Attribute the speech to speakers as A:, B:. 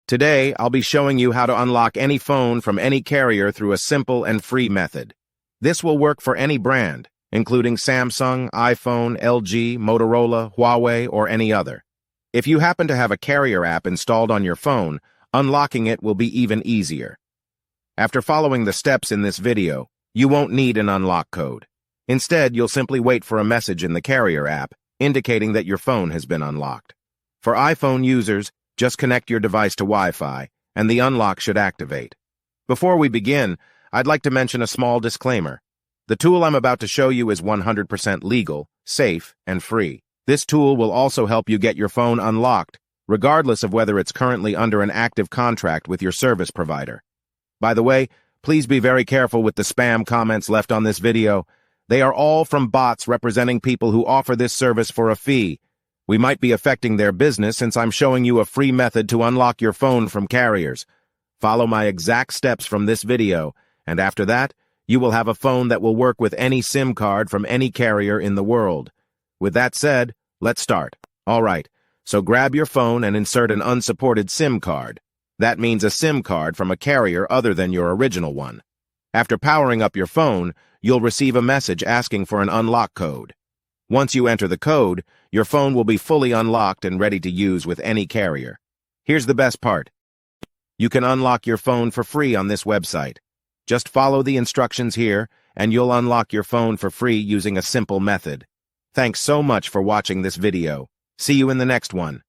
A: Today, I'll be showing you how to unlock any phone from any carrier through a simple and free method. This will work for any brand, including Samsung, iPhone, LG, Motorola, Huawei, or any other. If you happen to have a carrier app installed on your phone, unlocking it will be even easier. After following the steps in this video, you won't need an unlock code. Instead, you'll simply wait for a message in the carrier app indicating that your phone has been unlocked. For iPhone users, just connect your device to Wi-Fi, and the unlock should activate. Before we begin, I'd like to mention a small disclaimer. The tool I'm about to show you is 100% legal, safe, and free. This tool will also help you get your phone unlocked, regardless of whether it's currently under an active contract with your service provider. By the way, please be very careful with the spam comments left on this video. They are all from bots representing people who offer this service for a fee. We might be affecting their business since I'm showing you a free method to unlock your phone from carriers. Follow my exact steps from this video, and after that, you will have a phone that will work with any SIM card from any carrier in the world. With that said, let's start. Alright, so grab your phone and insert an unsupported SIM card. That means a SIM card from a carrier other than your original one. After powering up your phone, you'll receive a message asking for an unlock code. Once you enter the code, your phone will be fully unlocked and ready to use with any carrier. Here's the best part. You can unlock your phone for free on this website. Just follow the instructions here, and you'll unlock your phone for free using a simple method. Thanks so much for watching this video. See you in the next one.